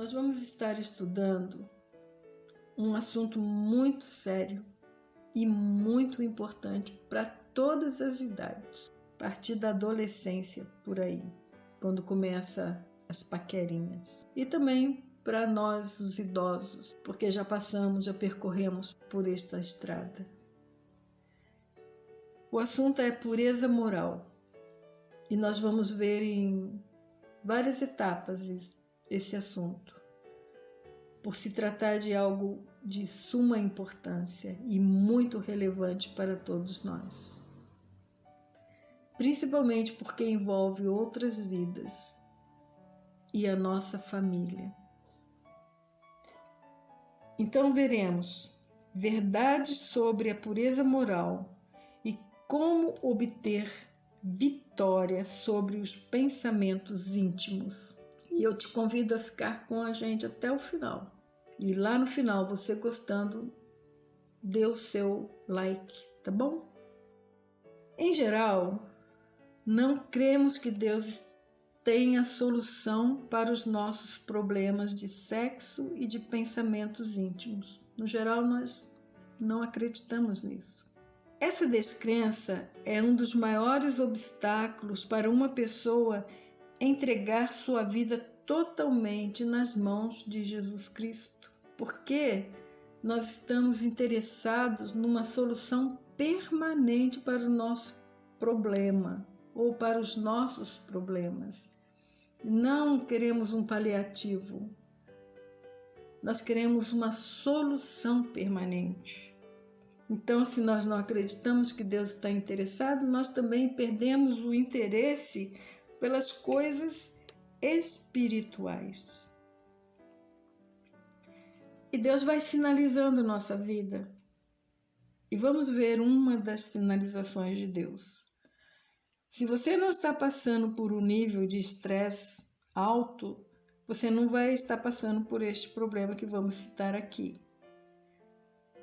nós vamos estar estudando um assunto muito sério e muito importante para todas as idades, a partir da adolescência por aí, quando começa as paquerinhas. E também para nós, os idosos, porque já percorremos por esta estrada. O assunto é pureza moral e nós vamos ver em várias etapas esse assunto, por se tratar de algo de suma importância e muito relevante para todos nós, principalmente porque envolve outras vidas e a nossa família. Então veremos verdades sobre a pureza moral e como obter vitória sobre os pensamentos íntimos. E eu te convido a ficar com a gente até o final. E lá no final, você gostando, dê o seu like, tá bom? Em geral, não cremos que Deus tenha solução para os nossos problemas de sexo e de pensamentos íntimos. No geral, nós não acreditamos nisso. Essa descrença é um dos maiores obstáculos para uma pessoa entregar sua vida totalmente nas mãos de Jesus Cristo, porque nós estamos interessados numa solução permanente para o nosso problema ou para os nossos problemas. Não queremos um paliativo, nós queremos uma solução permanente. Então, se nós não acreditamos que Deus está interessado, nós também perdemos o interesse pelas coisas espirituais. E Deus vai sinalizando nossa vida. E vamos ver uma das sinalizações de Deus. Se você não está passando por um nível de estresse alto, você não vai estar passando por este problema que vamos citar aqui.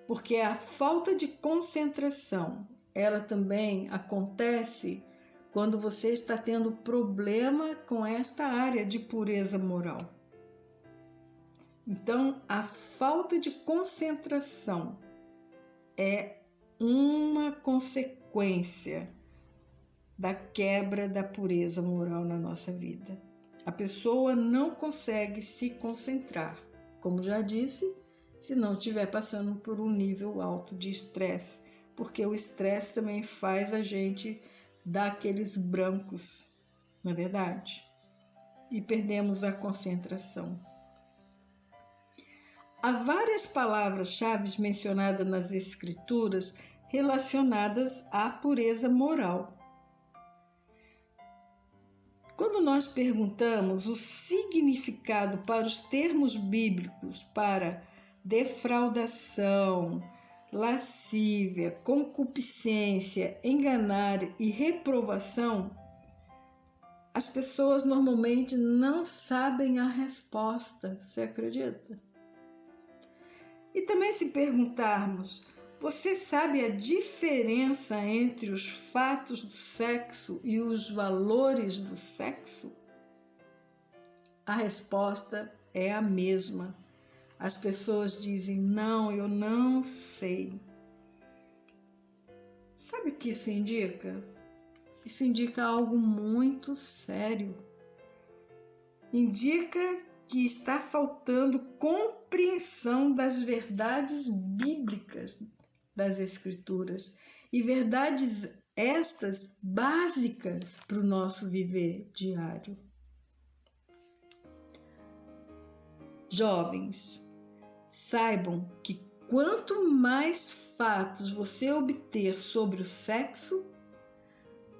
Porque a falta de concentração, ela também acontece quando você está tendo problema com esta área de pureza moral. Então, a falta de concentração é uma consequência da quebra da pureza moral na nossa vida. A pessoa não consegue se concentrar, como já disse, se não estiver passando por um nível alto de estresse, porque o estresse também faz a gente dar aqueles brancos, não é verdade? E perdemos a concentração. Há várias palavras-chave mencionadas nas Escrituras relacionadas à pureza moral. Quando nós perguntamos o significado para os termos bíblicos para defraudação, lascívia, concupiscência, enganar e reprovação, as pessoas normalmente não sabem a resposta, você acredita? E também se perguntarmos, você sabe a diferença entre os fatos do sexo e os valores do sexo? A resposta é a mesma. As pessoas dizem, não, eu não sei. Sabe o que isso indica? Isso indica algo muito sério. Indica que está faltando compreensão das verdades bíblicas das Escrituras e verdades estas básicas para o nosso viver diário. Jovens, saibam que quanto mais fatos você obter sobre o sexo,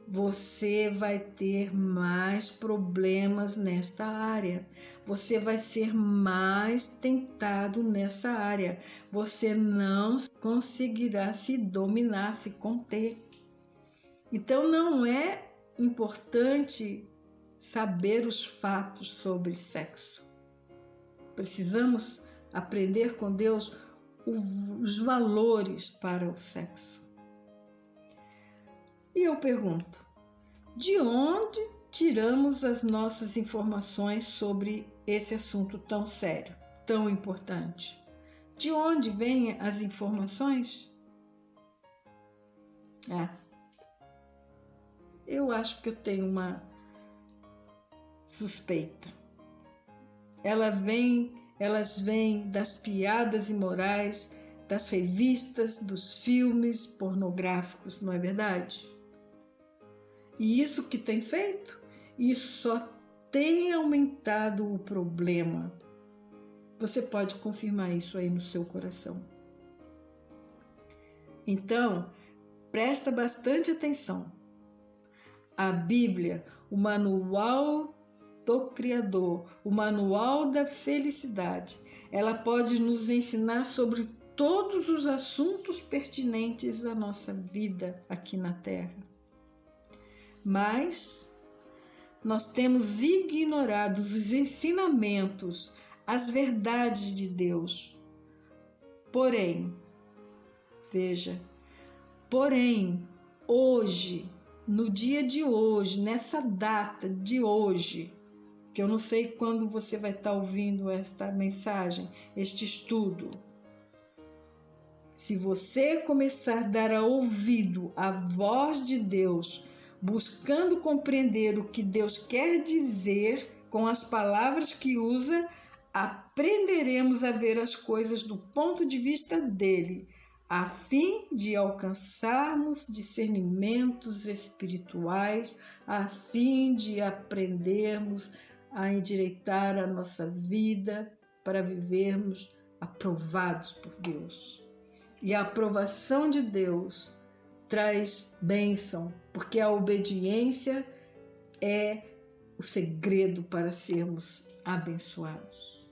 você vai ter mais problemas nesta área. Você vai ser mais tentado nessa área. Você não conseguirá se dominar, se conter. Então não é importante saber os fatos sobre sexo. Precisamos aprender com Deus os valores para o sexo. E eu pergunto, de onde tiramos as nossas informações sobre esse assunto tão sério, tão importante? De onde vêm as informações? Eu acho que eu tenho uma suspeita. Elas vêm das piadas imorais, das revistas, dos filmes pornográficos, não é verdade? E isso que tem feito? Isso só tem aumentado o problema. Você pode confirmar isso aí no seu coração. Então, presta bastante atenção. A Bíblia, o manual do Criador, o manual da felicidade, ela pode nos ensinar sobre todos os assuntos pertinentes à nossa vida aqui na Terra. Mas nós temos ignorado os ensinamentos, as verdades de Deus. Porém, hoje, no dia de hoje, nessa data de hoje, que eu não sei quando você vai estar ouvindo esta mensagem, este estudo, se você começar a dar ouvido à voz de Deus, buscando compreender o que Deus quer dizer com as palavras que usa, aprenderemos a ver as coisas do ponto de vista dele, a fim de alcançarmos discernimentos espirituais, a fim de aprendermos a endireitar a nossa vida para vivermos aprovados por Deus. E a aprovação de Deus traz bênção, porque a obediência é o segredo para sermos abençoados.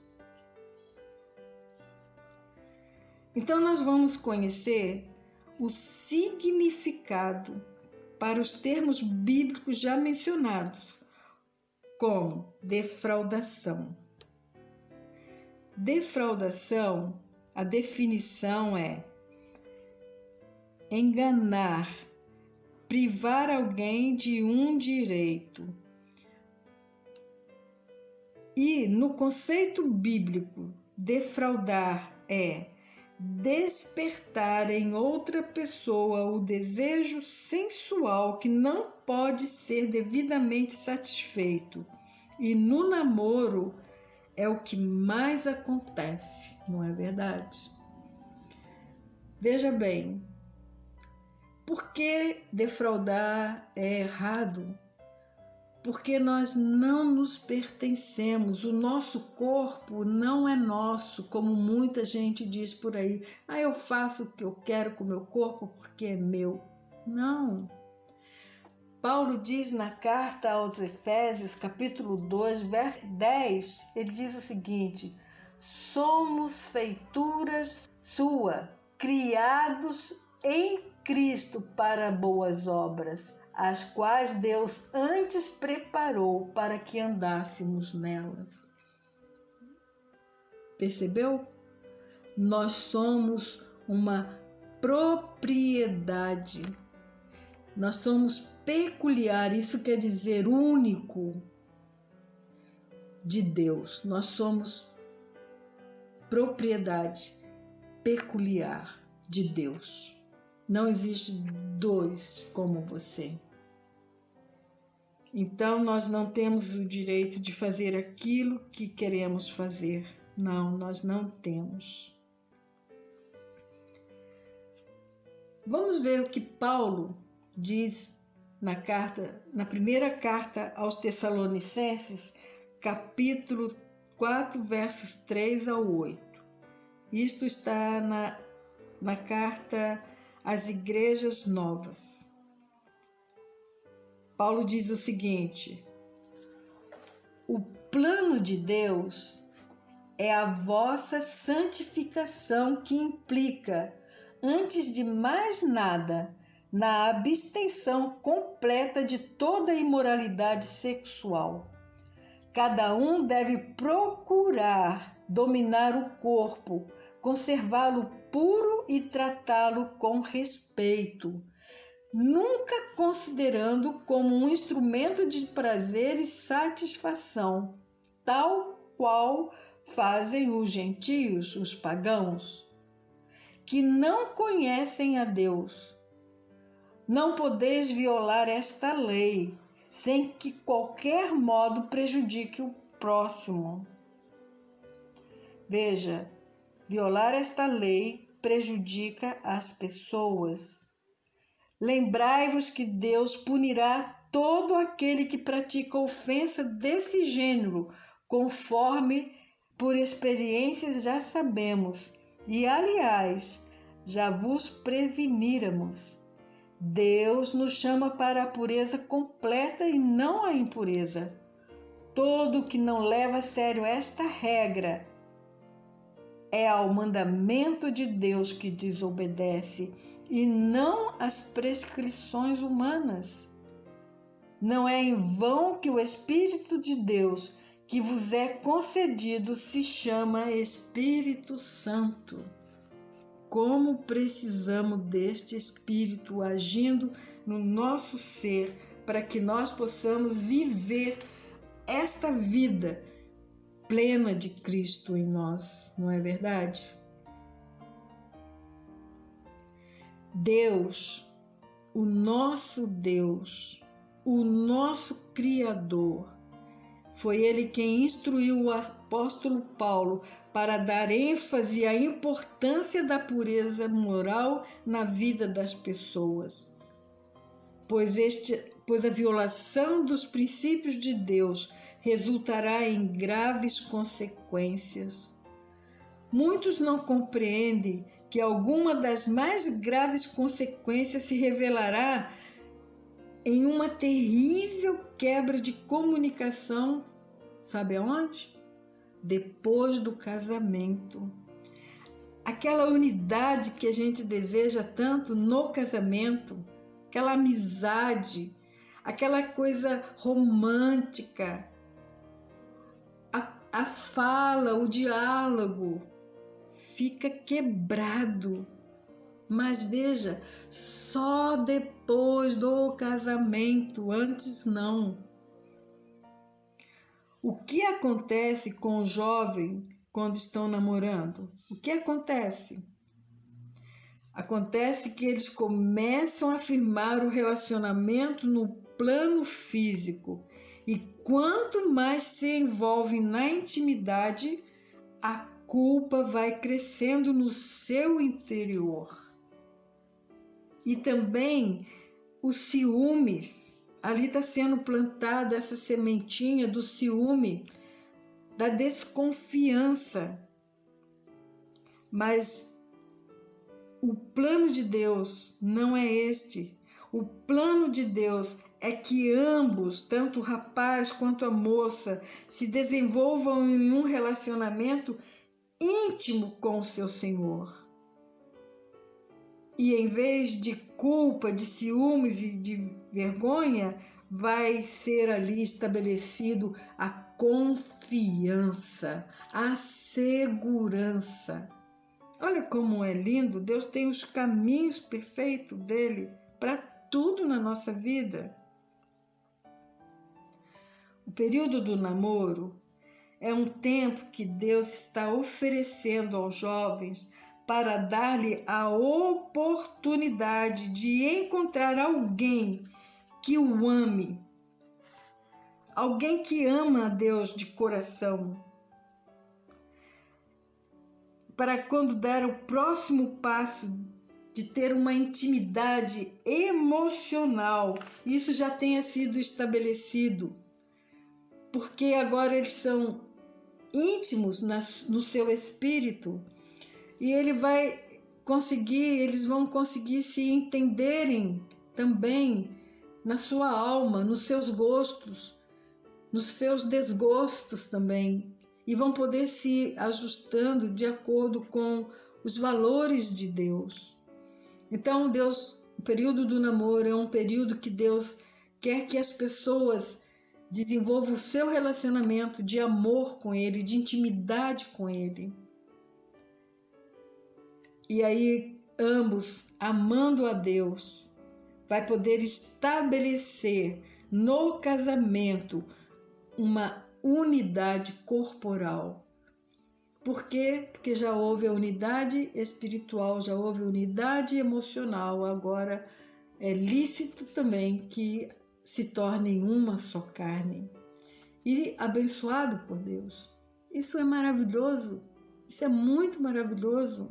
Então nós vamos conhecer o significado para os termos bíblicos já mencionados, como defraudação. Defraudação, a definição é enganar, privar alguém de um direito. E no conceito bíblico, defraudar é despertar em outra pessoa o desejo sensual que não pode ser devidamente satisfeito. E no namoro é o que mais acontece, não é verdade? Veja bem, por que defraudar é errado? Porque nós não nos pertencemos, o nosso corpo não é nosso, como muita gente diz por aí. Eu faço o que eu quero com o meu corpo porque é meu. Não. Paulo diz na carta aos Efésios, capítulo 2, verso 10, ele diz o seguinte: somos feituras sua, criados em Cristo para boas obras, as quais Deus antes preparou para que andássemos nelas. Percebeu? Nós somos uma propriedade. Nós somos peculiar, isso quer dizer único de Deus. Nós somos propriedade peculiar de Deus. Não existe dois como você. Então, nós não temos o direito de fazer aquilo que queremos fazer. Não, nós não temos. Vamos ver o que Paulo diz na primeira carta aos Tessalonicenses, capítulo 4, versos 3 ao 8. Isto está na carta às igrejas novas. Paulo diz o seguinte: o plano de Deus é a vossa santificação, que implica, antes de mais nada, na abstenção completa de toda imoralidade sexual. Cada um deve procurar dominar o corpo, conservá-lo puro e tratá-lo com respeito. nunca considerando como um instrumento de prazer e satisfação, tal qual fazem os gentios, os pagãos, que não conhecem a Deus. Não podeis violar esta lei, sem que qualquer modo prejudique o próximo. Veja, violar esta lei prejudica as pessoas. Lembrai-vos que Deus punirá todo aquele que pratica ofensa desse gênero, conforme por experiências já sabemos. E, aliás, já vos preveníramos. Deus nos chama para a pureza completa e não a impureza. Todo que não leva a sério esta regra é ao mandamento de Deus que desobedece e não às prescrições humanas. Não é em vão que o Espírito de Deus que vos é concedido se chama Espírito Santo. Como precisamos deste Espírito agindo no nosso ser para que nós possamos viver esta vida plena de Cristo em nós, não é verdade? Deus, o nosso Criador, foi Ele quem instruiu o apóstolo Paulo para dar ênfase à importância da pureza moral na vida das pessoas, pois a violação dos princípios de Deus resultará em graves consequências. Muitos não compreendem que alguma das mais graves consequências se revelará em uma terrível quebra de comunicação, sabe aonde? Depois do casamento. Aquela unidade que a gente deseja tanto no casamento, aquela amizade, aquela coisa romântica, a fala, o diálogo fica quebrado. Mas veja, só depois do casamento, antes não. O que acontece com o jovem quando estão namorando? O que acontece? Acontece que eles começam a firmar o relacionamento no plano físico. E quanto mais se envolvem na intimidade, a culpa vai crescendo no seu interior. E também os ciúmes. Ali está sendo plantada essa sementinha do ciúme, da desconfiança. Mas o plano de Deus não é este. O plano de Deus é que ambos, tanto o rapaz quanto a moça, se desenvolvam em um relacionamento íntimo com o seu Senhor. E em vez de culpa, de ciúmes e de vergonha, vai ser ali estabelecido a confiança, a segurança. Olha como é lindo, Deus tem os caminhos perfeitos dele para tudo na nossa vida. O período do namoro é um tempo que Deus está oferecendo aos jovens para dar-lhe a oportunidade de encontrar alguém que o ame, alguém que ama a Deus de coração, para quando dar o próximo passo de ter uma intimidade emocional, isso já tenha sido estabelecido, porque agora eles são íntimos no seu espírito. E eles vão conseguir se entenderem também na sua alma, nos seus gostos, nos seus desgostos também. E vão poder se ajustando de acordo com os valores de Deus. Então, o período do namoro é um período que Deus quer que as pessoas desenvolvam o seu relacionamento de amor com Ele, de intimidade com Ele. E aí, ambos amando a Deus, vai poder estabelecer no casamento uma unidade corporal. Por quê? Porque já houve a unidade espiritual, já houve a unidade emocional, agora é lícito também que se tornem uma só carne. E abençoado por Deus. Isso é maravilhoso, isso é muito maravilhoso.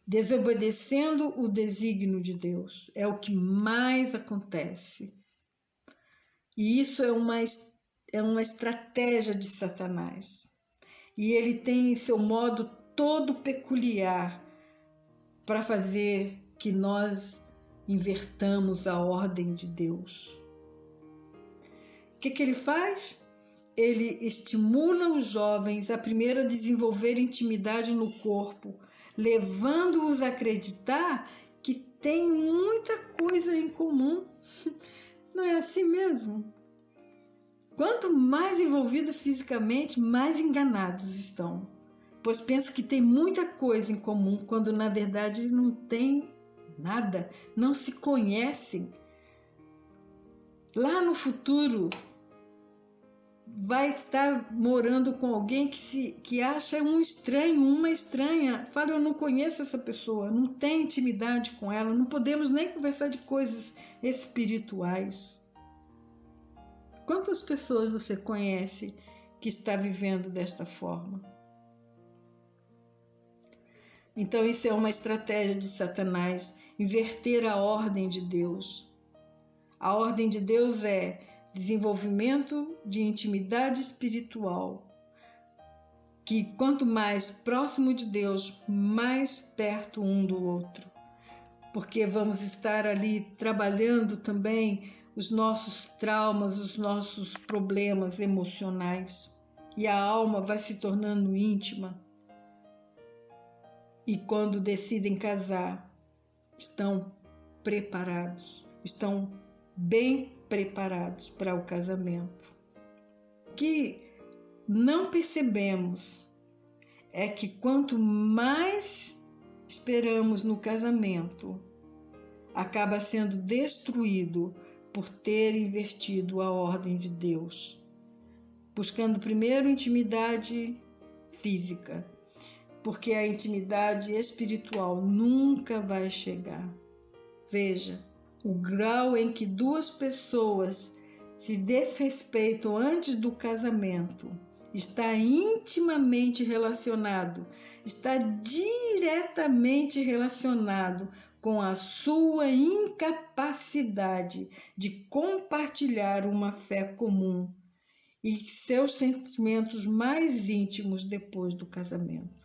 Desobedecendo o desígnio de Deus é o que mais acontece. E isso é uma estratégia de Satanás. E ele tem seu modo todo peculiar para fazer que nós invertamos a ordem de Deus. O que ele faz? Ele estimula os jovens a primeiro desenvolver intimidade no corpo, levando-os a acreditar que tem muita coisa em comum. Não é assim mesmo? Quanto mais envolvidos fisicamente, mais enganados estão, pois pensam que tem muita coisa em comum, quando na verdade não tem nada, não se conhecem. Lá no futuro, vai estar morando com alguém que acha um estranho, uma estranha. Fala, eu não conheço essa pessoa, não tenho intimidade com ela, não podemos nem conversar de coisas espirituais. Quantas pessoas você conhece que está vivendo desta forma? Então isso é uma estratégia de Satanás, inverter a ordem de Deus. A ordem de Deus é desenvolvimento de intimidade espiritual, que quanto mais próximo de Deus, mais perto um do outro, porque vamos estar ali trabalhando também os nossos traumas, os nossos problemas emocionais, e a alma vai se tornando íntima. E quando decidem casar, estão preparados, estão bem preparados para o casamento. O que não percebemos é que quanto mais esperamos no casamento, acaba sendo destruído por ter invertido a ordem de Deus, buscando primeiro intimidade física, porque a intimidade espiritual nunca vai chegar. Veja, o grau em que duas pessoas se desrespeitam antes do casamento está intimamente relacionado, está diretamente relacionado com a sua incapacidade de compartilhar uma fé comum e seus sentimentos mais íntimos depois do casamento.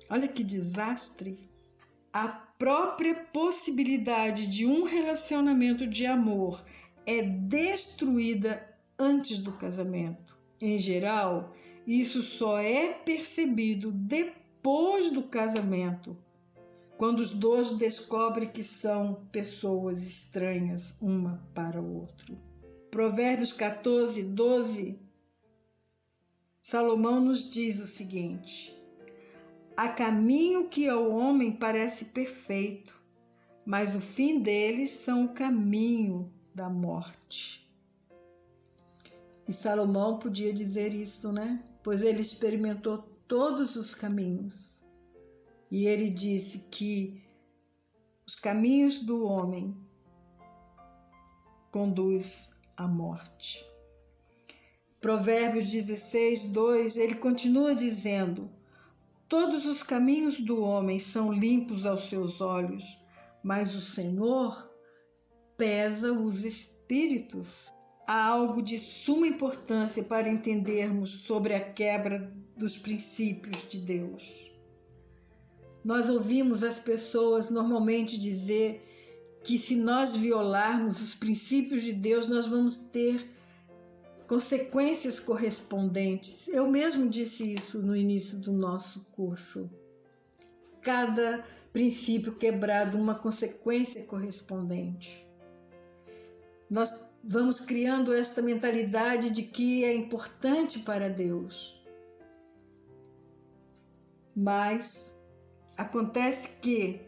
Olha que desastre! A própria possibilidade de um relacionamento de amor é destruída antes do casamento. Em geral, isso só é percebido depois do casamento, quando os dois descobrem que são pessoas estranhas uma para o outro. Provérbios 14, 12, Salomão nos diz o seguinte: há caminho que ao homem parece perfeito, mas o fim deles são o caminho da morte. E Salomão podia dizer isso, né? Pois ele experimentou todos os caminhos. E ele disse que os caminhos do homem conduzem à morte. Provérbios 16, 2, ele continua dizendo: todos os caminhos do homem são limpos aos seus olhos, mas o Senhor pesa os espíritos. Há algo de suma importância para entendermos sobre a quebra dos princípios de Deus. Nós ouvimos as pessoas normalmente dizer que se nós violarmos os princípios de Deus, nós vamos ter consequências correspondentes. Eu mesmo disse isso no início do nosso curso. Cada princípio quebrado, uma consequência correspondente. Nós vamos criando esta mentalidade de que é importante para Deus. Mas acontece que,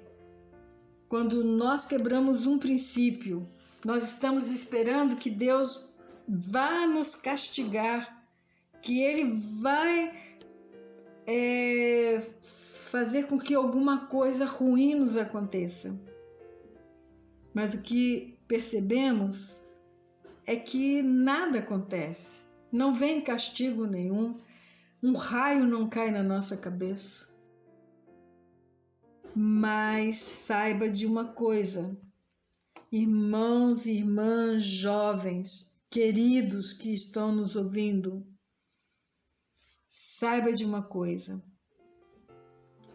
quando nós quebramos um princípio, nós estamos esperando que Deus vá nos castigar, que Ele vai fazer com que alguma coisa ruim nos aconteça. Mas o que percebemos é que nada acontece, não vem castigo nenhum, um raio não cai na nossa cabeça. Mas saiba de uma coisa, irmãos e irmãs jovens, queridos que estão nos ouvindo, saiba de uma coisa,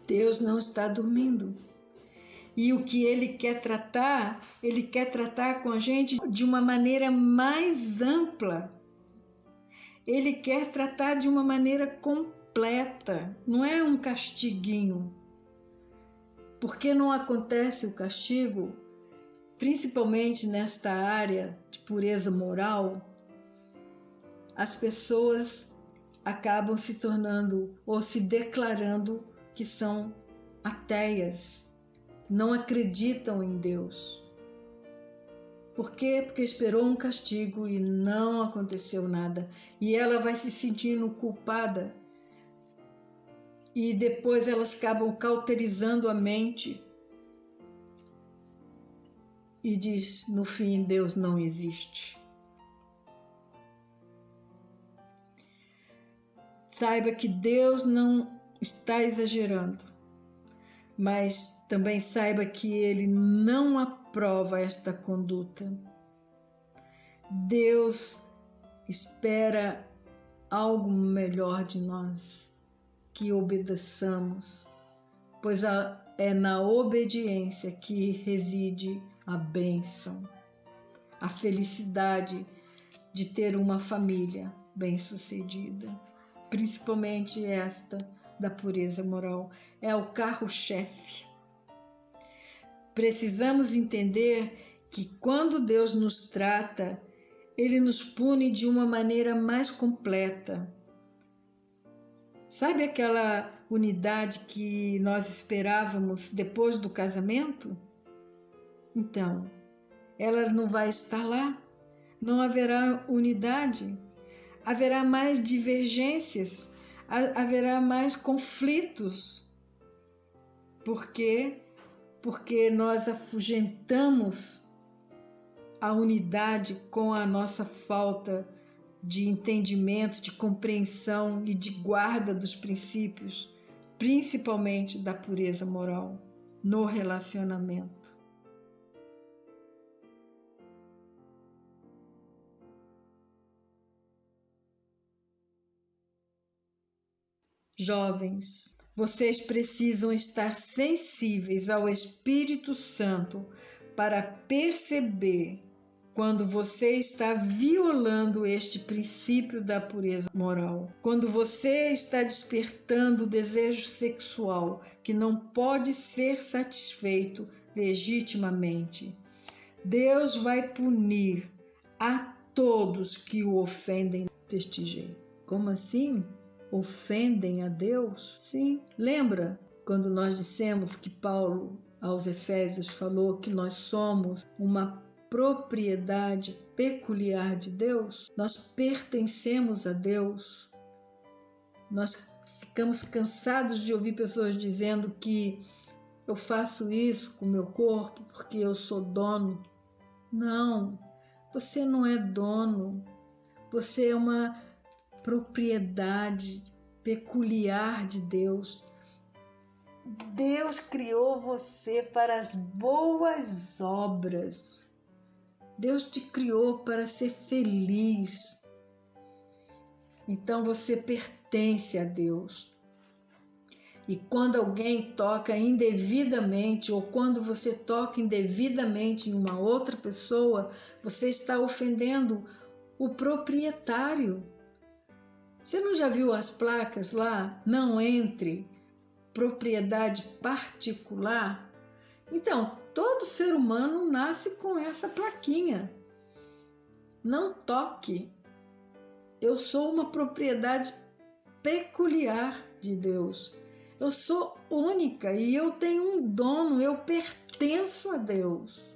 Deus não está dormindo. E o que Ele quer tratar com a gente de uma maneira mais ampla. Ele quer tratar de uma maneira completa, não é um castiguinho. Porque não acontece o castigo, principalmente nesta área de pureza moral, as pessoas acabam se tornando ou se declarando que são ateias, não acreditam em Deus. Por quê? Porque esperou um castigo e não aconteceu nada. E ela vai se sentindo culpada. E depois elas acabam cauterizando a mente. E diz, no fim, Deus não existe. Saiba que Deus não está exagerando. Mas também saiba que Ele não aprova esta conduta. Deus espera algo melhor de nós, que obedeçamos, pois é na obediência que reside a bênção, a felicidade de ter uma família bem-sucedida, principalmente esta da pureza moral, é o carro-chefe. Precisamos entender que quando Deus nos trata, Ele nos pune de uma maneira mais completa. Sabe aquela unidade que nós esperávamos depois do casamento? Então, ela não vai estar lá, não haverá unidade, haverá mais divergências, haverá mais conflitos. Por quê? Porque nós afugentamos a unidade com a nossa falta de entendimento, de compreensão e de guarda dos princípios, principalmente da pureza moral no relacionamento. Jovens, vocês precisam estar sensíveis ao Espírito Santo para perceber quando você está violando este princípio da pureza moral. Quando você está despertando o desejo sexual que não pode ser satisfeito legitimamente. Deus vai punir a todos que o ofendem deste jeito. Como assim? Ofendem a Deus? Sim. Lembra quando nós dissemos que Paulo aos Efésios falou que nós somos uma propriedade peculiar de Deus? Nós pertencemos a Deus. Nós ficamos cansados de ouvir pessoas dizendo que eu faço isso com o meu corpo porque eu sou dono. Não, você não é dono. Você é uma propriedade peculiar de Deus. Deus criou você para as boas obras. Deus te criou para ser feliz. Então você pertence a Deus. E quando alguém toca indevidamente, ou quando você toca indevidamente em uma outra pessoa, você está ofendendo o proprietário. Você não já viu as placas lá? Não entre, propriedade particular? Então, todo ser humano nasce com essa plaquinha. Não toque. Eu sou uma propriedade peculiar de Deus. Eu sou única e eu tenho um dono, eu pertenço pertenço a Deus.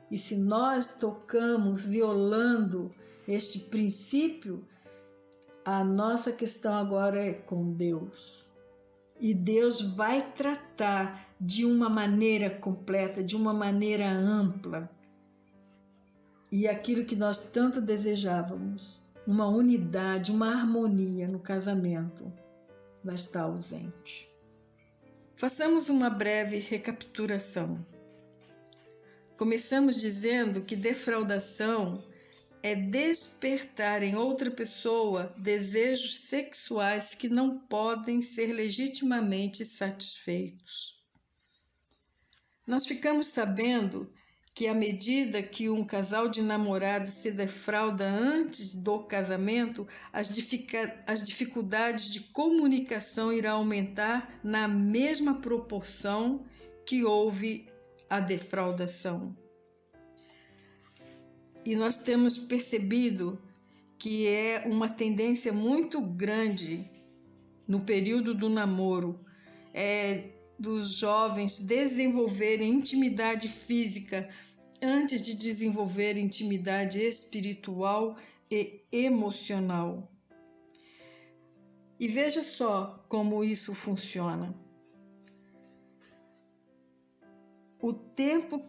E se nós tocamos violando este princípio, a nossa questão agora é com Deus. E Deus vai tratar de uma maneira completa, de uma maneira ampla. E aquilo que nós tanto desejávamos, uma unidade, uma harmonia no casamento, vai estar ausente. Façamos uma breve recapitulação. Começamos dizendo que defraudação é despertar em outra pessoa desejos sexuais que não podem ser legitimamente satisfeitos. Nós ficamos sabendo que à medida que um casal de namorados se defrauda antes do casamento, as dificuldades de comunicação irão aumentar na mesma proporção que houve a defraudação. E nós temos percebido que é uma tendência muito grande no período do namoro, dos jovens desenvolverem intimidade física antes de desenvolver intimidade espiritual e emocional. E veja só como isso funciona. O tempo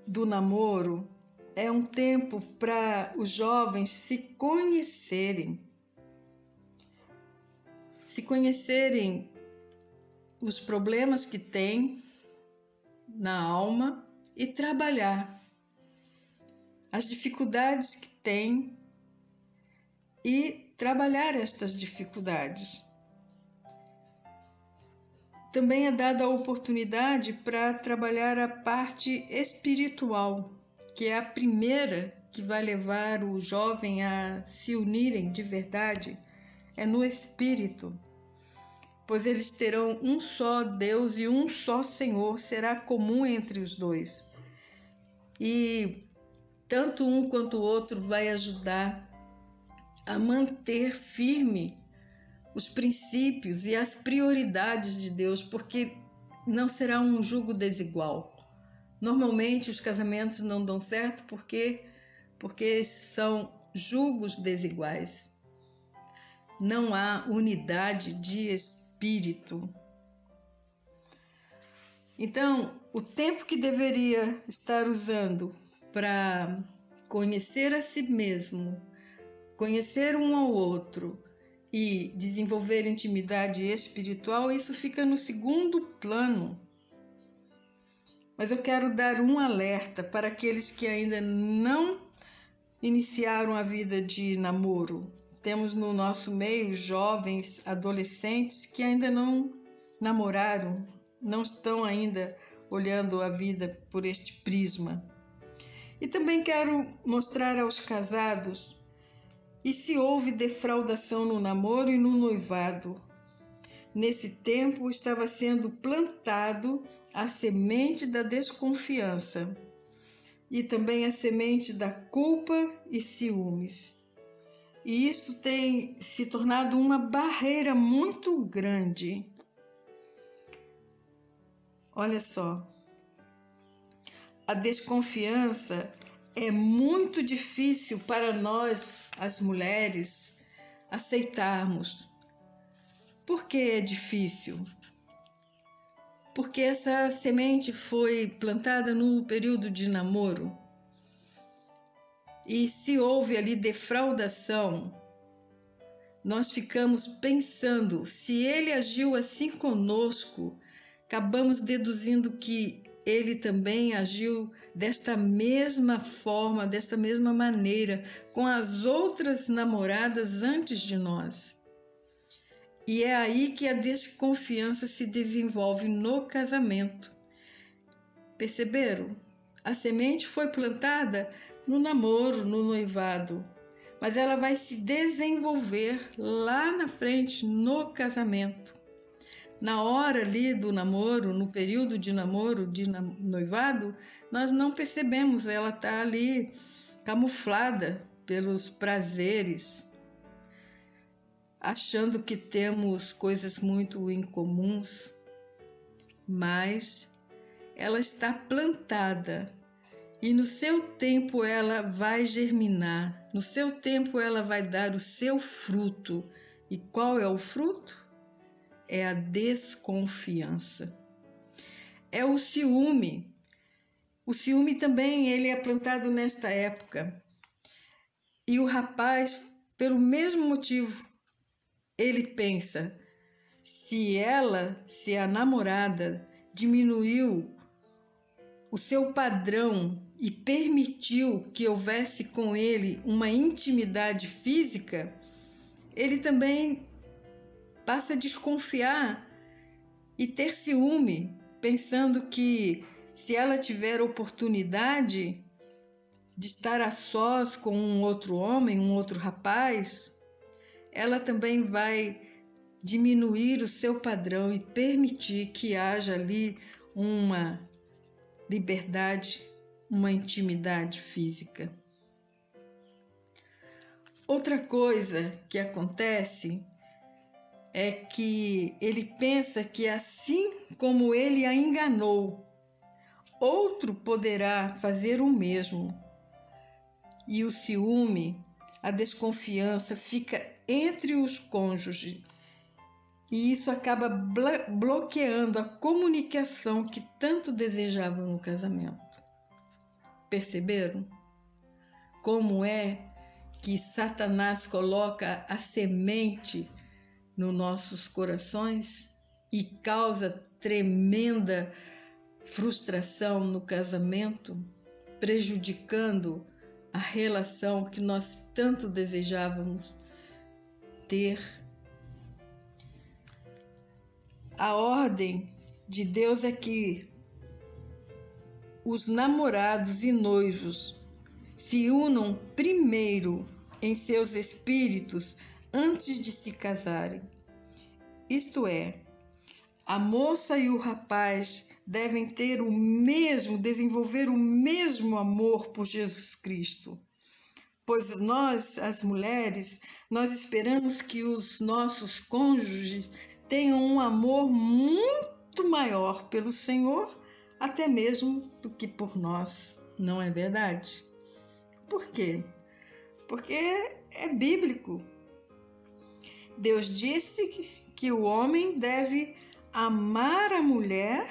do namoro é um tempo para os jovens se conhecerem os problemas que têm na alma e trabalhar as dificuldades que têm e trabalhar estas dificuldades. Também é dada a oportunidade para trabalhar a parte espiritual, que é a primeira que vai levar o jovem a se unirem de verdade, é no espírito, pois eles terão um só Deus e um só Senhor, será comum entre os dois. E tanto um quanto o outro vai ajudar a manter firme os princípios e as prioridades de Deus, porque não será um jugo desigual. Normalmente os casamentos não dão certo porque são jugos desiguais. Não há unidade de espírito. Então, o tempo que deveria estar usando para conhecer a si mesmo, conhecer um ao outro e desenvolver intimidade espiritual, isso fica no segundo plano. Mas eu quero dar um alerta para aqueles que ainda não iniciaram a vida de namoro. Temos no nosso meio jovens, adolescentes que ainda não namoraram, não estão ainda olhando a vida por este prisma. E também quero mostrar aos casados, e se houve defraudação no namoro e no noivado. Nesse tempo estava sendo plantado a semente da desconfiança e também a semente da culpa e ciúmes. E isto tem se tornado uma barreira muito grande. Olha só, a desconfiança é muito difícil para nós, as mulheres, aceitarmos. Por que é difícil? Porque essa semente foi plantada no período de namoro. E se houve ali defraudação, nós ficamos pensando, se ele agiu assim conosco, acabamos deduzindo que ele também agiu desta mesma forma, desta mesma maneira, com as outras namoradas antes de nós. E é aí que a desconfiança se desenvolve no casamento. Perceberam? A semente foi plantada no namoro, no noivado, mas ela vai se desenvolver lá na frente, no casamento. Na hora ali do namoro, no período de namoro, de noivado, nós não percebemos, ela está ali camuflada pelos prazeres, achando que temos coisas muito incomuns, mas ela está plantada e no seu tempo ela vai germinar, no seu tempo ela vai dar o seu fruto. E qual é o fruto? É a desconfiança. É o ciúme. O ciúme também ele é plantado nesta época. E o rapaz, pelo mesmo motivo, ele pensa, se a namorada, diminuiu o seu padrão e permitiu que houvesse com ele uma intimidade física, ele também passa a desconfiar e ter ciúme, pensando que se ela tiver oportunidade de estar a sós com um outro homem, um outro rapaz, ela também vai diminuir o seu padrão e permitir que haja ali uma liberdade, uma intimidade física. Outra coisa que acontece é que ele pensa que assim como ele a enganou, outro poderá fazer o mesmo. E o ciúme, a desconfiança fica entre os cônjuges. E isso acaba bloqueando a comunicação que tanto desejavam no casamento. Perceberam? Como é que Satanás coloca a semente nos nossos corações e causa tremenda frustração no casamento, prejudicando a relação que nós tanto desejávamos ter. A ordem de Deus é que os namorados e noivos se unam primeiro em seus espíritos antes de se casarem. Isto é, a moça e o rapaz devem desenvolver o mesmo amor por Jesus Cristo. Pois nós, as mulheres, nós esperamos que os nossos cônjuges tenham um amor muito maior pelo Senhor, até mesmo do que por nós, não é verdade? Por quê? Porque é bíblico. Deus disse que o homem deve amar a mulher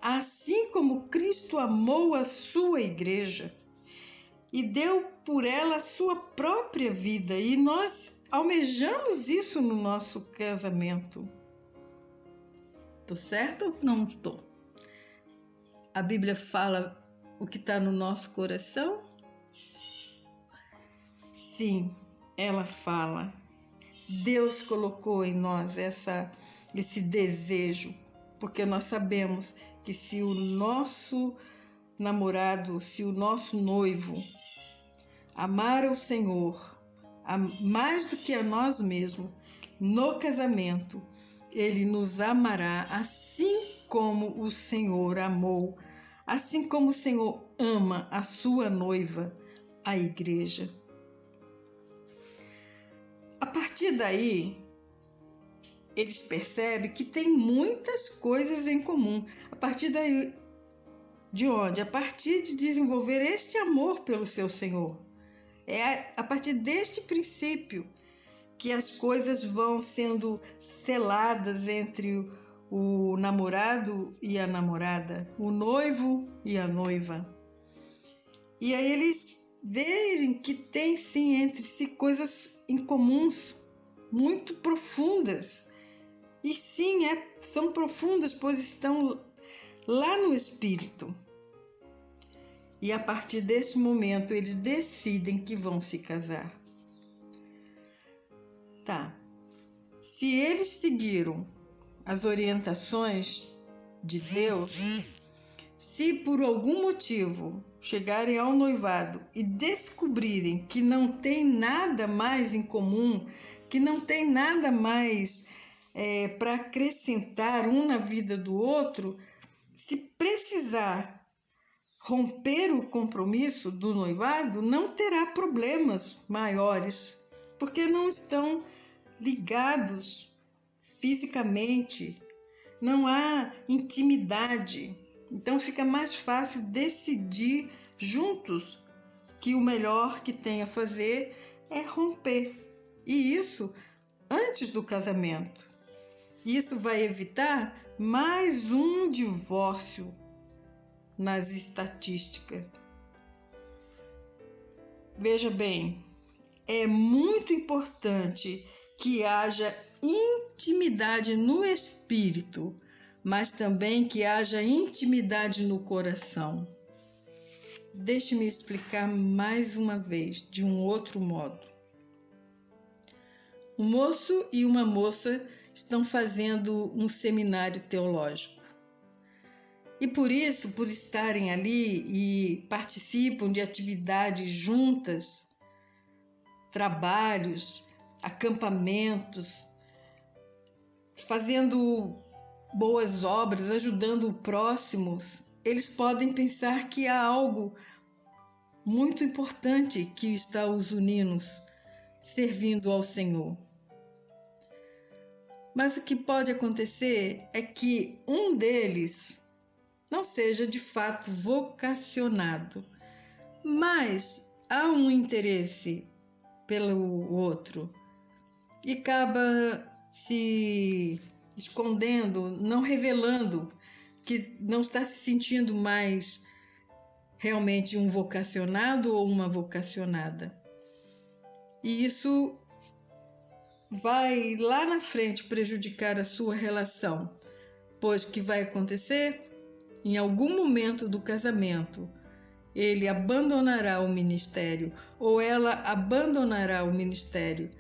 assim como Cristo amou a sua igreja e deu por ela a sua própria vida, e nós almejamos isso no nosso casamento. Estou certo ou não estou? A Bíblia fala o que está no nosso coração? Sim, ela fala. Deus colocou em nós esse desejo, porque nós sabemos que se o nosso namorado, se o nosso noivo amar ao Senhor mais do que a nós mesmos, no casamento, ele nos amará assim como o Senhor amou, assim como o Senhor ama a sua noiva, a igreja. A partir daí, eles percebem que tem muitas coisas em comum. A partir daí, de onde? A partir de desenvolver este amor pelo seu Senhor. É a partir deste princípio que as coisas vão sendo seladas entre o namorado e a namorada, o noivo e a noiva. E aí eles veem que tem sim entre si coisas incomuns, muito profundas. E sim, são profundas, pois estão lá no espírito. E a partir desse momento eles decidem que vão se casar. Tá. Se eles seguiram as orientações de Deus, se por algum motivo chegarem ao noivado e descobrirem que não tem nada mais em comum, que não tem nada mais para acrescentar um na vida do outro, se precisar romper o compromisso do noivado, não terá problemas maiores, porque não estão ligados fisicamente, não há intimidade. Então fica mais fácil decidir juntos que o melhor que tem a fazer é romper. E isso antes do casamento. Isso vai evitar mais um divórcio nas estatísticas. Veja bem, é muito importante que haja intimidade no espírito, mas também que haja intimidade no coração. Deixe-me explicar mais uma vez, de um outro modo. Um moço e uma moça estão fazendo um seminário teológico. E por isso, por estarem ali e participam de atividades juntas, trabalhos, acampamentos, fazendo boas obras, ajudando o próximo, eles podem pensar que há algo muito importante que está os unindo, servindo ao Senhor. Mas o que pode acontecer é que um deles não seja de fato vocacionado, mas há um interesse pelo outro e acaba se escondendo, não revelando que não está se sentindo mais realmente um vocacionado ou uma vocacionada. E isso vai lá na frente prejudicar a sua relação, pois o que vai acontecer? Em algum momento do casamento, ele abandonará o ministério ou ela abandonará o ministério.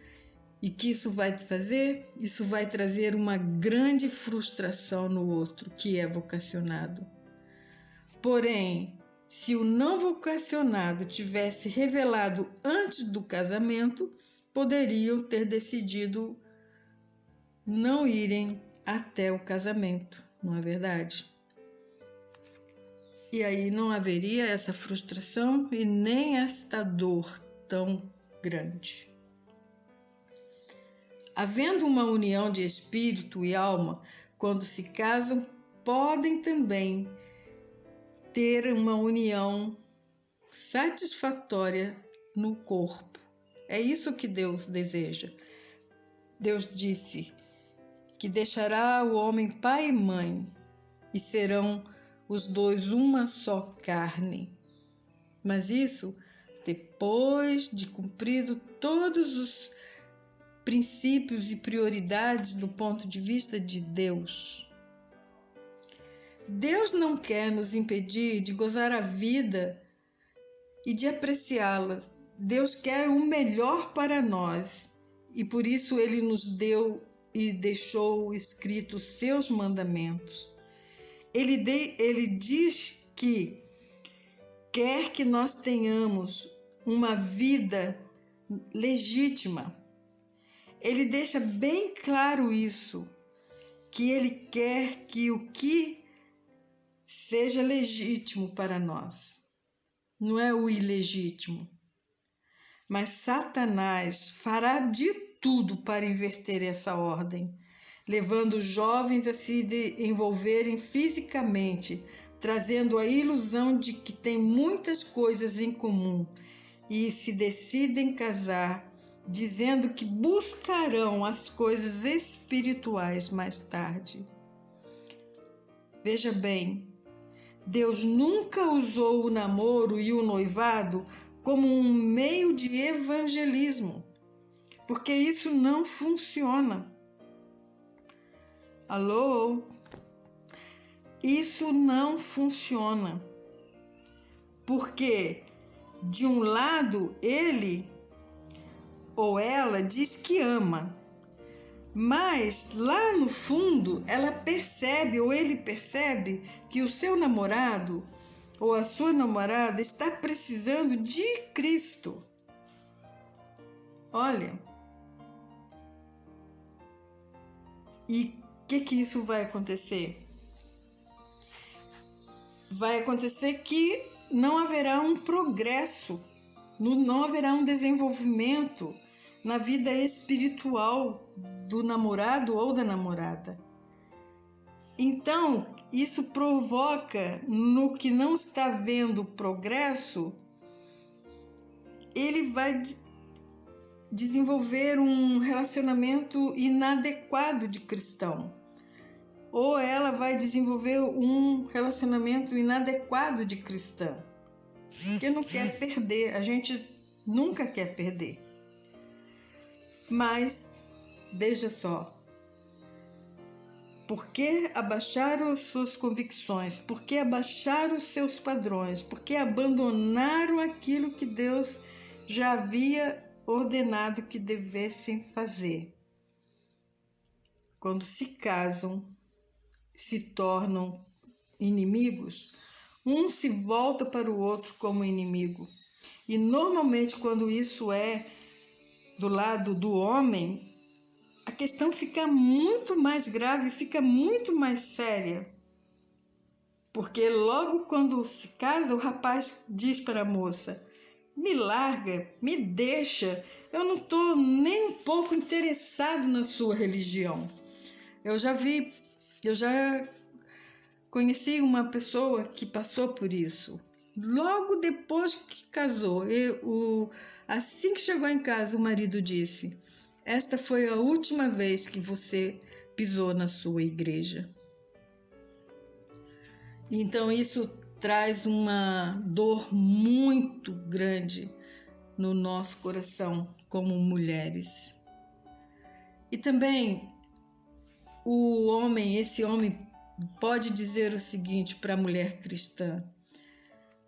E que isso vai fazer? Isso vai trazer uma grande frustração no outro que é vocacionado. Porém, se o não vocacionado tivesse revelado antes do casamento, poderiam ter decidido não irem até o casamento, não é verdade? E aí não haveria essa frustração e nem esta dor tão grande. Havendo uma união de espírito e alma, quando se casam, podem também ter uma união satisfatória no corpo. É isso que Deus deseja. Deus disse que deixará o homem pai e mãe e serão os dois uma só carne. Mas isso depois de cumprido todos os princípios e prioridades do ponto de vista de Deus. Deus não quer nos impedir de gozar a vida e de apreciá-la. Deus quer o melhor para nós e por isso Ele nos deu e deixou escrito os seus mandamentos. Ele diz que quer que nós tenhamos uma vida legítima. Ele deixa bem claro isso, que Ele quer que o que seja legítimo para nós, não é o ilegítimo. Mas Satanás fará de tudo para inverter essa ordem, levando os jovens a se envolverem fisicamente, trazendo a ilusão de que têm muitas coisas em comum e se decidem casar, dizendo que buscarão as coisas espirituais mais tarde. Veja bem, Deus nunca usou o namoro e o noivado como um meio de evangelismo, porque isso não funciona. Alô? Isso não funciona. Porque, de um lado, ele ou ela diz que ama, mas lá no fundo ela percebe ou ele percebe que o seu namorado ou a sua namorada está precisando de Cristo. Olha, e o que isso vai acontecer? Vai acontecer que não haverá um progresso, não haverá um desenvolvimento na vida espiritual do namorado ou da namorada. Então, isso provoca, no que não está vendo progresso, ele vai desenvolver um relacionamento inadequado de cristão. Ou ela vai desenvolver um relacionamento inadequado de cristã. Porque não quer perder, a gente nunca quer perder. Mas, veja só, por que abaixaram as suas convicções? Por que abaixaram os seus padrões? Por que abandonaram aquilo que Deus já havia ordenado que devessem fazer? Quando se casam, se tornam inimigos, um se volta para o outro como inimigo. E normalmente, quando isso é do lado do homem, a questão fica muito mais grave, fica muito mais séria. Porque logo quando se casa, o rapaz diz para a moça: me larga, me deixa, eu não estou nem um pouco interessado na sua religião. Eu já conheci uma pessoa que passou por isso. Logo depois que casou, assim que chegou em casa, o marido disse: esta foi a última vez que você pisou na sua igreja. Então isso traz uma dor muito grande no nosso coração como mulheres. E também esse homem pode dizer o seguinte para a mulher cristã: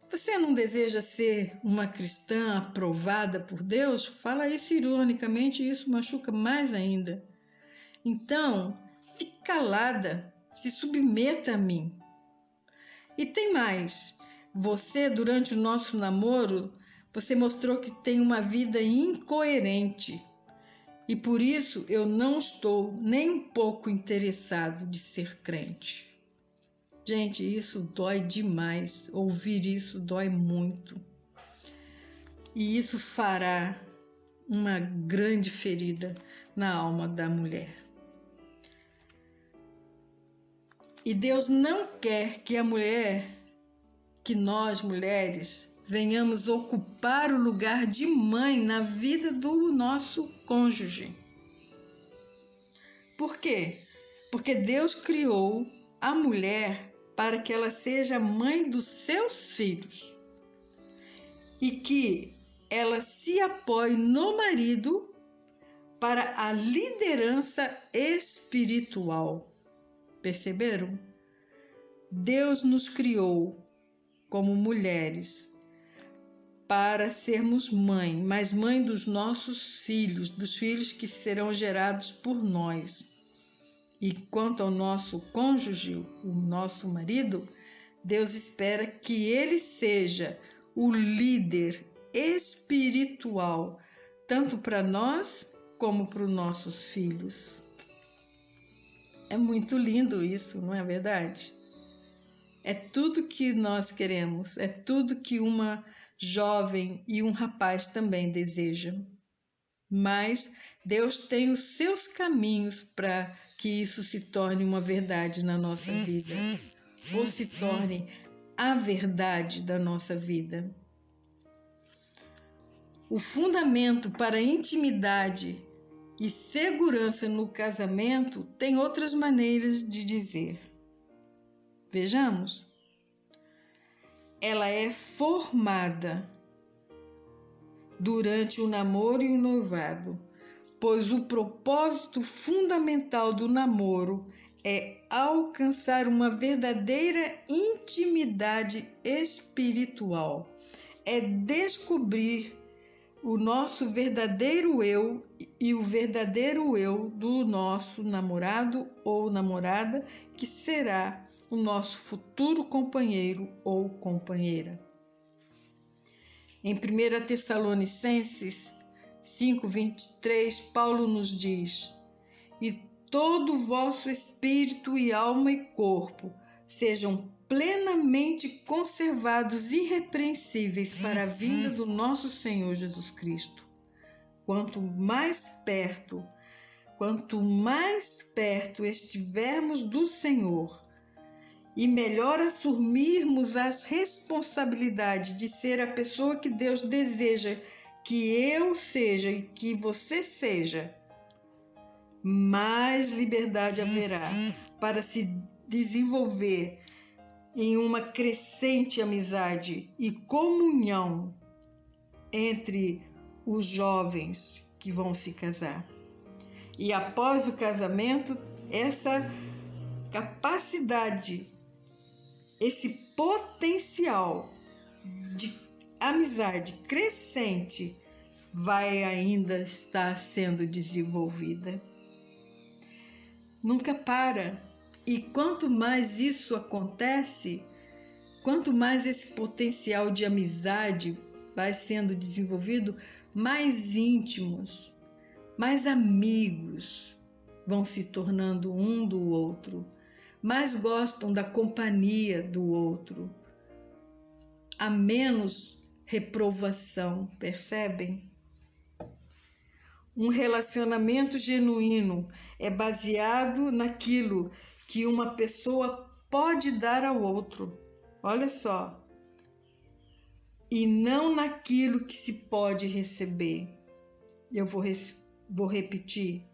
você não deseja ser uma cristã aprovada por Deus? Fala isso ironicamente e isso machuca mais ainda. Então, fique calada, se submeta a mim. E tem mais, você durante o nosso namoro, você mostrou que tem uma vida incoerente. E por isso eu não estou nem um pouco interessado de ser crente. Gente, isso dói demais. Ouvir isso dói muito. E isso fará uma grande ferida na alma da mulher. E Deus não quer que nós mulheres, venhamos ocupar o lugar de mãe na vida do nosso cônjuge. Por quê? Porque Deus criou a mulher para que ela seja mãe dos seus filhos e que ela se apoie no marido para a liderança espiritual. Perceberam? Deus nos criou como mulheres para sermos mãe, mas mãe dos nossos filhos, dos filhos que serão gerados por nós. E quanto ao nosso cônjuge, o nosso marido, Deus espera que ele seja o líder espiritual, tanto para nós como para os nossos filhos. É muito lindo isso, não é verdade? É tudo que nós queremos, é tudo que uma jovem e um rapaz também desejam. Mas Deus tem os seus caminhos para que isso se torne uma verdade na nossa vida, ou se torne a verdade da nossa vida. O fundamento para a intimidade e segurança no casamento tem outras maneiras de dizer. Vejamos. Ela é formada durante o namoro e o noivado, pois o propósito fundamental do namoro é alcançar uma verdadeira intimidade espiritual, é descobrir o nosso verdadeiro eu e o verdadeiro eu do nosso namorado ou namorada, que será o nosso futuro companheiro ou companheira. Em 1 Tessalonicenses 5:23, Paulo nos diz: e todo o vosso espírito e alma e corpo sejam plenamente conservados irrepreensíveis para a vinda do nosso Senhor Jesus Cristo. Quanto quanto mais perto estivermos do Senhor e melhor assumirmos as responsabilidades de ser a pessoa que Deus deseja que eu seja e que você seja, mais liberdade haverá para se desenvolver em uma crescente amizade e comunhão entre os jovens que vão se casar. E após o casamento, essa capacidade, esse potencial de amizade crescente vai ainda estar sendo desenvolvida. Nunca para. E quanto mais isso acontece, quanto mais esse potencial de amizade vai sendo desenvolvido, mais íntimos, mais amigos vão se tornando um do outro, mais gostam da companhia do outro, há menos reprovação, percebem? Um relacionamento genuíno é baseado naquilo que uma pessoa pode dar ao outro. Olha só. E não naquilo que se pode receber. Eu vou repetir.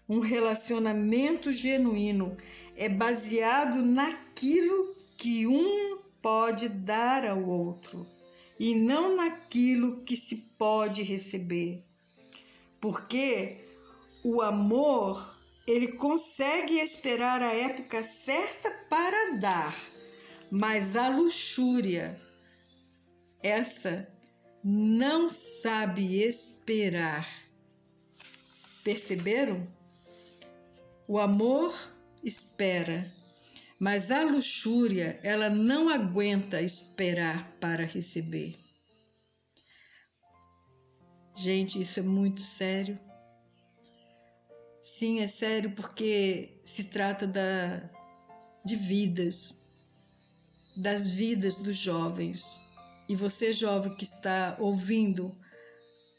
Um relacionamento genuíno é baseado naquilo que um pode dar ao outro e não naquilo que se pode receber. Porque o amor, ele consegue esperar a época certa para dar, mas a luxúria, essa não sabe esperar. Perceberam? O amor espera, mas a luxúria, ela não aguenta esperar para receber. Gente, isso é muito sério. Sim, é sério porque se trata de vidas, das vidas dos jovens. E você, jovem que está ouvindo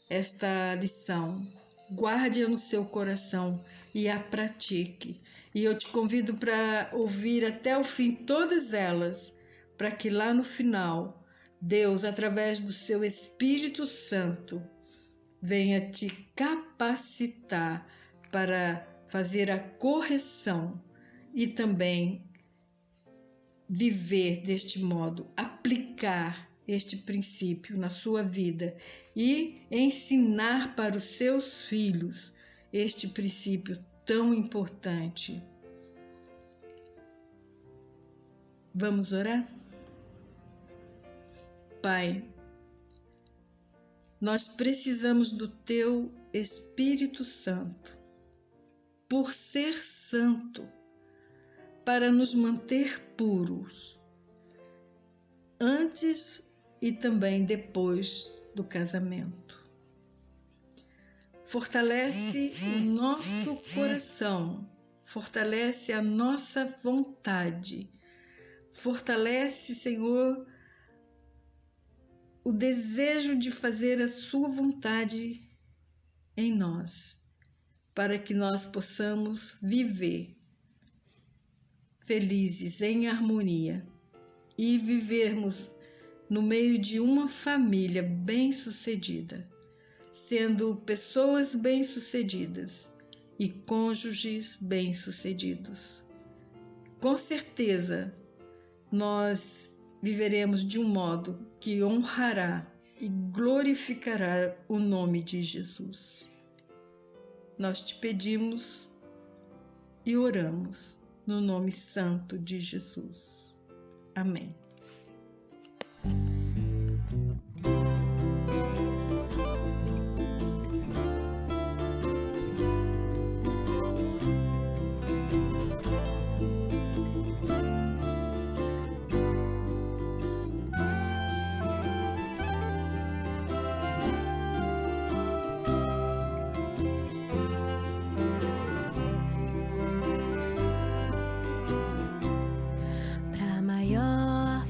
esta lição, guarde-a no seu coração e a pratique. E eu te convido para ouvir até o fim todas elas, para que lá no final, Deus, através do seu Espírito Santo, venha te capacitar para fazer a correção e também viver deste modo, aplicar este princípio na sua vida e ensinar para os seus filhos este princípio tão importante. Vamos orar? Pai, nós precisamos do Teu Espírito Santo, por ser santo, para nos manter puros, antes e também depois do casamento. Fortalece o nosso coração, fortalece a nossa vontade, fortalece, Senhor, o desejo de fazer a sua vontade em nós, para que nós possamos viver felizes, em harmonia e vivermos no meio de uma família bem-sucedida, sendo pessoas bem-sucedidas e cônjuges bem-sucedidos. Com certeza, nós viveremos de um modo que honrará e glorificará o nome de Jesus. Nós te pedimos e oramos no nome santo de Jesus. Amém.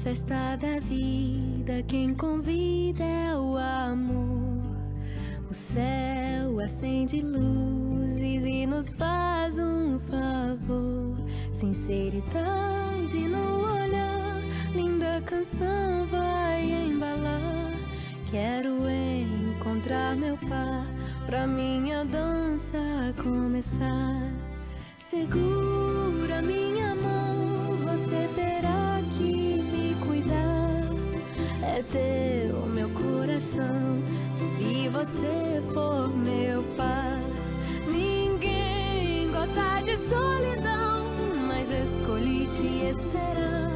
Festa da vida, quem convida é o amor. O céu acende luzes e nos nos faz um favor. Sinceridade no olhar, linda canção vai embalar. Quero encontrar meu par, pra minha dança começar. Segura minha mão, você terá que me cuidar. É teu meu coração, se você for meu par. Ninguém gosta de solidão, mas escolhi te esperar.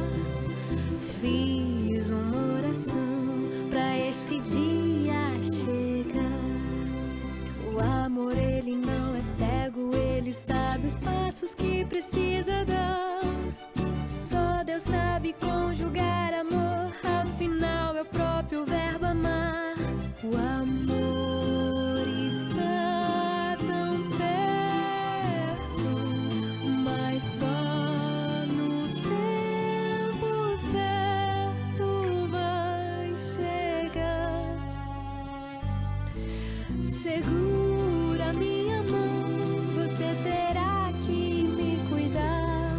Fiz uma oração pra este dia chegar. O amor, ele não é cego, ele sabe os passos que precisa dar. Só Deus sabe conjugar amor, afinal é o próprio verbo amar. O amor está tão perto, mas só no tempo certo vai chegar. Segura minha mão, você terá que me cuidar.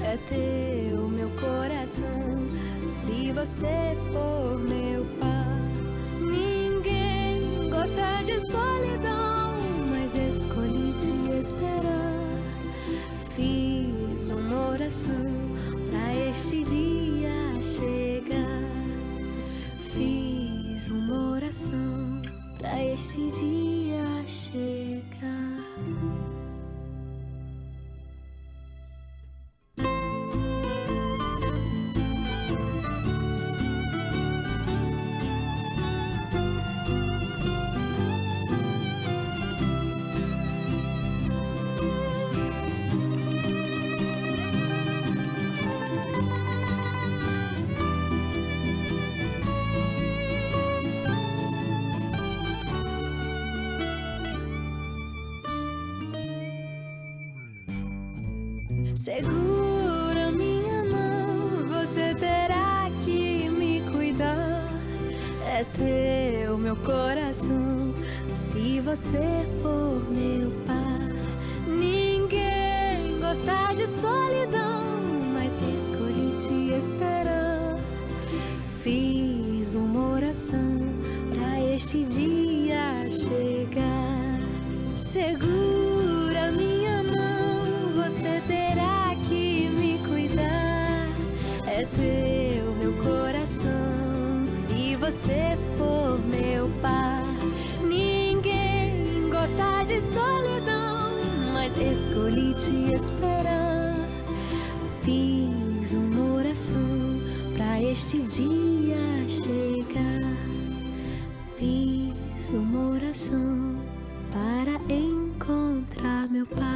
É teu meu coração, se você for meu par. Ninguém gosta de solidão, mas escolhi te esperar. Fiz uma oração pra este dia chegar. Fiz uma oração pra este dia chegar. Segura minha mão, você terá que me cuidar. É teu meu coração, se você for meu par. Ninguém gosta de solidão, mas escolhi te esperar. Fiz uma oração pra este dia chegar. Segura minha mão, você terá que me cuidar. É teu meu coração, se você for meu par. Ninguém gosta de solidão, mas escolhi te esperar. Fiz uma oração pra este dia chegar. Fiz uma oração para encontrar meu Pai.